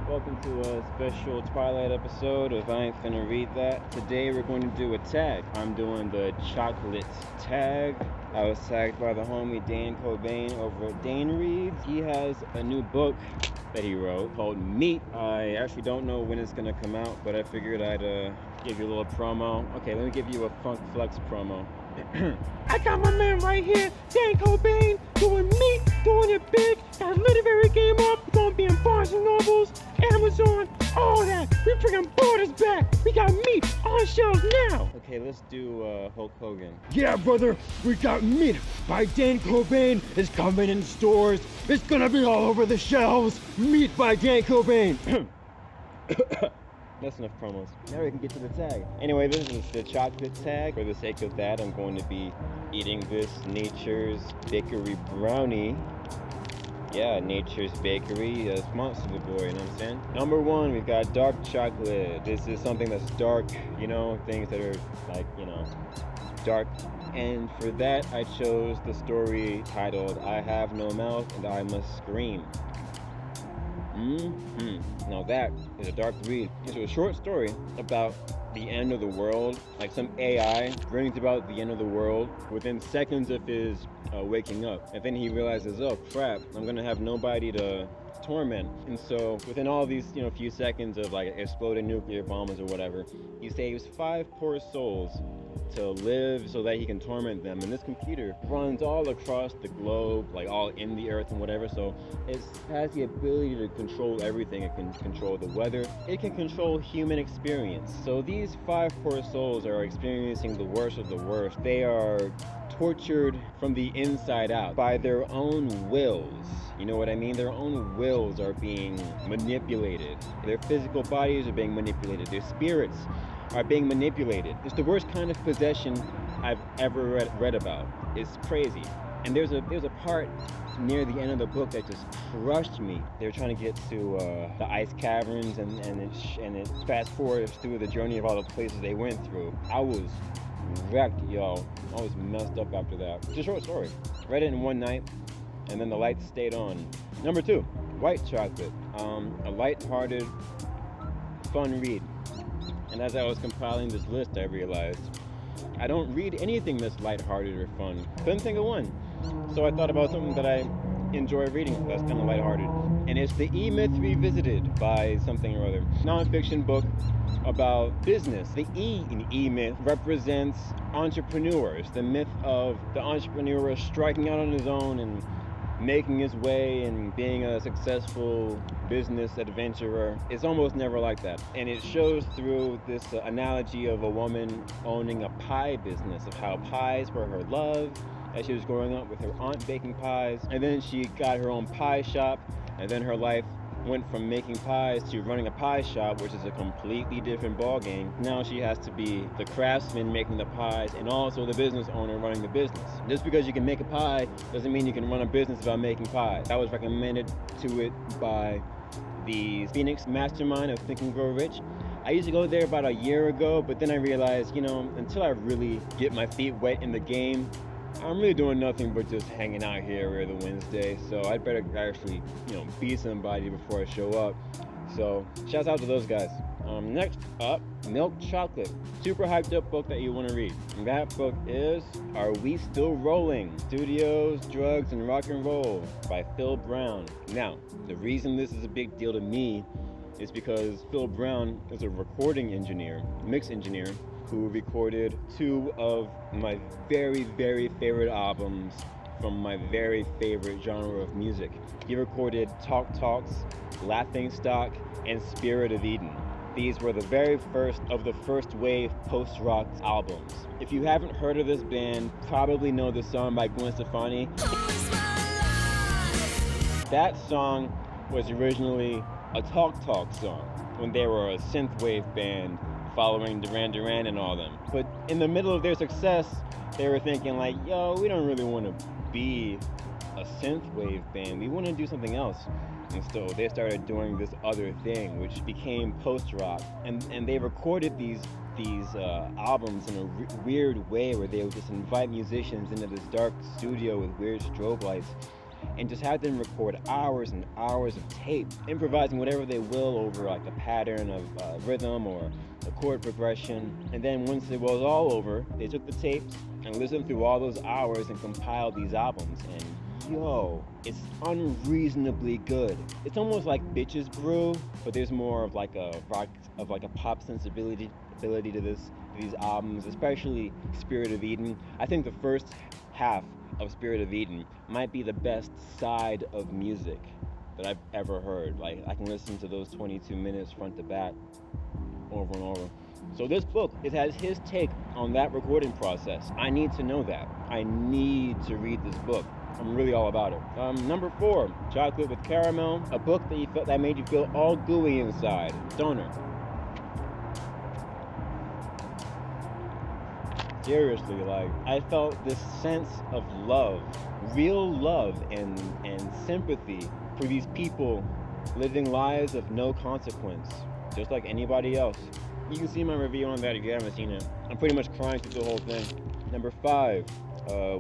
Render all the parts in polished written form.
Welcome to a special Twilight episode of I Ain't Finna Read That. Today we're going to do a tag. I'm doing the chocolate tag. I was tagged by the homie Dan Cobain over at Dane Reads. He has a new book that he wrote called Meat. I actually don't know when it's going to come out, but I figured I'd give you a little promo. Okay, let me give you a Funk Flex promo. I got my man right here, Dan Cobain, doing Meat, doing it big. Got a literary game up. We're gonna be in Barnes and Nobles, Amazon, all that. We're bringing borders back. We got Meat on shelves now. Okay, let's do Hulk Hogan. Yeah, brother, we got Meat by Dan Cobain. It's coming in stores. It's gonna be all over the shelves. Meat by Dan Cobain. That's enough promos. Now we can get to the tag. Anyway, this is the chocolate tag. For the sake of that, I'm going to be eating this Nature's Bakery brownie. Yeah, Nature's Bakery, sponsor the boy, you know what I'm saying? Number one, we've got dark chocolate. This is something that's dark, things that are like, dark. And for that, I chose the story titled, I Have No Mouth and I Must Scream. Now that is a dark read. It's a short story about the end of the world. Like some AI brings about the end of the world within seconds of his waking up. And then he realizes, oh crap, I'm gonna have nobody to torment. And so within all these, few seconds of like exploding nuclear bombs or whatever, he saves 5 poor souls to live so that he can torment them. And this computer runs all across the globe, like all in the earth and whatever, so it has the ability to control everything. It can control the weather, it can control human experience. So these 5 poor souls are experiencing the worst of the worst. They are tortured from the inside out by their own wills. You know what I mean? Their own wills are being manipulated. Their physical bodies are being manipulated. Their spirits are being manipulated. It's the worst kind of possession I've ever read about. It's crazy. And there's a part near the end of the book that just crushed me. They're trying to get to the ice caverns, and it fast forwards through the journey of all the places they went through. I was wrecked, y'all. I was messed up after that. It's a short story. Read it in one night, and then the lights stayed on. Number 2, white chocolate. A light-hearted, fun read. And as I was compiling this list, I realized I don't read anything that's lighthearted or fun. Couldn't think of one. So I thought about something that I enjoy reading that's kind of lighthearted. And it's the E-Myth Revisited by something or other. Non-fiction book about business. The E in E-Myth represents entrepreneurs. The myth of the entrepreneur striking out on his own and making his way and being a successful business adventurer. It's almost never like that. And it shows through this analogy of a woman owning a pie business, of how pies were her love, as she was growing up with her aunt baking pies. And then she got her own pie shop, and then her life went from making pies to running a pie shop, which is a completely different ballgame. Now she has to be the craftsman making the pies and also the business owner running the business. Just because you can make a pie doesn't mean you can run a business about making pies. I was recommended to it by the Phoenix Mastermind of Think and Grow Rich. I used to go there about a year ago, but then I realized, until I really get my feet wet in the game, I'm really doing nothing but just hanging out here every Wednesday, so I'd better actually, be somebody before I show up. So, shouts out to those guys. Next up, Milk Chocolate. Super hyped up book that you want to read. And that book is Are We Still Rolling? Studios, Drugs, and Rock and Roll by Phil Brown. Now, the reason this is a big deal to me is because Phil Brown is a recording engineer, mix engineer, who recorded 2 of my very, very favorite albums from my very favorite genre of music. He recorded Talk Talks, Laughing Stock, and Spirit of Eden. These were the very first of the first wave post-rock albums. If you haven't heard of this band, probably know the song by Gwen Stefani. That song was originally a Talk Talk song when they were a synthwave band following Duran Duran and all them. But in the middle of their success, they were thinking like, yo, we don't really want to be a synthwave band. We want to do something else. And so they started doing this other thing, which became post-rock. And they recorded these albums in a weird way where they would just invite musicians into this dark studio with weird strobe lights and just have them record hours and hours of tape, improvising whatever they will over like a pattern of rhythm or a chord progression. And then once it was all over, they took the tapes and listened through all those hours and compiled these albums. And yo, it's unreasonably good. It's almost like Bitches Brew, but there's more of like a rock, of like a pop sensibility to these albums, especially Spirit of Eden. I think the first half of Spirit of Eden might be the best side of music that I've ever heard. Like, I can listen to those 22 minutes front to back over and over. So this book, it has his take on that recording process. I need to know that. I need to read this book. I'm really all about it. Number 4, Chocolate with Caramel, a book that made you feel all gooey inside. Stoner. Seriously, like, I felt this sense of love, real love and sympathy for these people living lives of no consequence, just like anybody else. You can see my review on that if you haven't seen it. I'm pretty much crying through the whole thing. Number 5,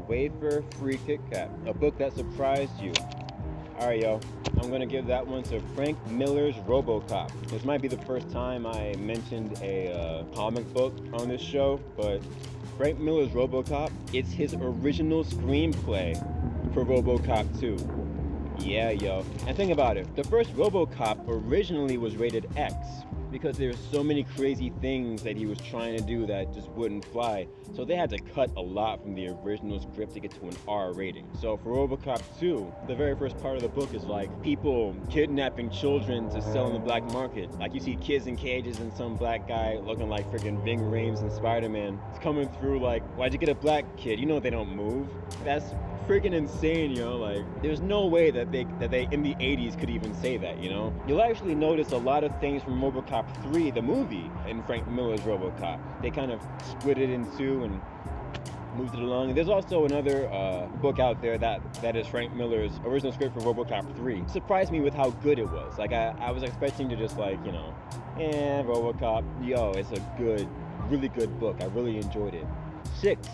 Wafer Free Kit Kat, a book that surprised you. Alright, yo, I'm gonna give that one to Frank Miller's Robocop. This might be the first time I mentioned a comic book on this show, but Frank Miller's Robocop, it's his original screenplay for Robocop 2. Yeah, yo. And think about it, the first Robocop originally was rated X because there's so many crazy things that he was trying to do that just wouldn't fly. So they had to cut a lot from the original script to get to an R rating. So for Robocop 2, the very first part of the book is like people kidnapping children to sell in the black market. Like you see kids in cages and some black guy looking like freaking Ving Rhames and Spider-Man. It's coming through like, why'd you get a black kid? You know they don't move. That's freaking insane, yo. Like, there's no way that they in the 80s could even say that, you know? You'll actually notice a lot of things from Robocop 3, the movie, in Frank Miller's Robocop. They kind of split it in two and moved it along. And there's also another book out there that is Frank Miller's original script for Robocop 3. It surprised me with how good it was. Like, I was expecting to just like, you know, Robocop, yo, it's a good, really good book. I really enjoyed it. 6,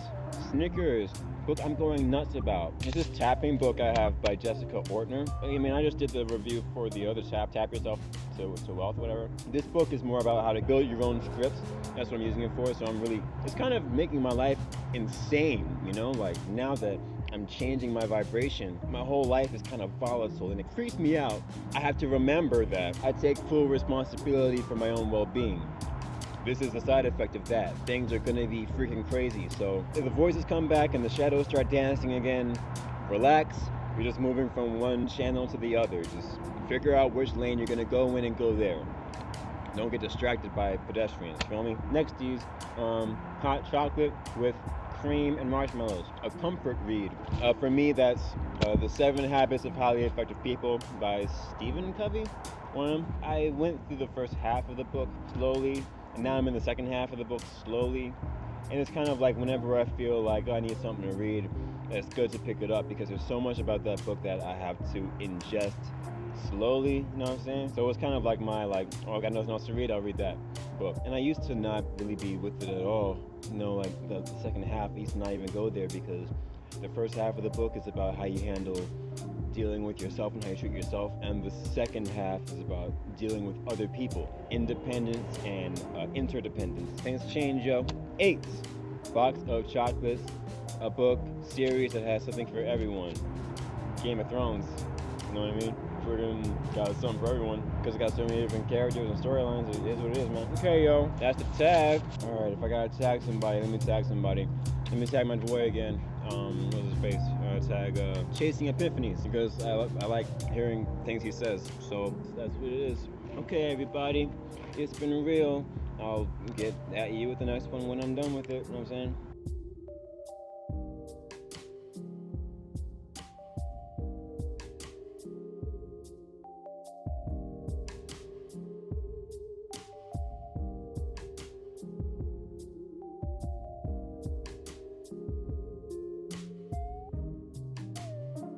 Snickers, book I'm going nuts about. It's this tapping book I have by Jessica Ortner. I mean, I just did the review for the other Tap Yourself to Wealth, whatever. This book is more about how to build your own scripts. That's what I'm using it for. So it's kind of making my life insane, you know? Like, now that I'm changing my vibration, my whole life is kind of volatile and it freaks me out. I have to remember that I take full responsibility for my own well-being. This is the side effect of that. Things are gonna be freaking crazy. So if the voices come back and the shadows start dancing again, relax. You're just moving from one channel to the other. Just figure out which lane you're gonna go in and go there. Don't get distracted by pedestrians, feel me? Next is hot chocolate with cream and marshmallows. A comfort read. For me, that's The 7 Habits of Highly Effective People by Stephen Covey. I went through the first half of the book slowly, and now I'm in the second half of the book slowly. And it's kind of like whenever I feel like I need something to read, it's good to pick it up because there's so much about that book that I have to ingest slowly, you know what I'm saying? So it's kind of like my I got nothing else to read, I'll read that book. And I used to not really be with it at all. You know, like the second half, I used to not even go there because the first half of the book is about how you handle dealing with yourself and how you treat yourself, and the second half is about dealing with other people, independence and interdependence. Things change, yo. 8, Box of Chocolates, a book series that has something for everyone. Game of Thrones, you know what I mean? Freaking got something for everyone because it got so many different characters and storylines. It is what it is, man. Okay, yo, that's the tag. All right, if I gotta tag somebody, let me tag somebody. Let me tag my boy again. What's his face? Tag Chasing Epiphanies because I like hearing things he says. So that's what it is. Okay, everybody, it's been real. I'll get at you with the next one when I'm done with it. You know what I'm saying?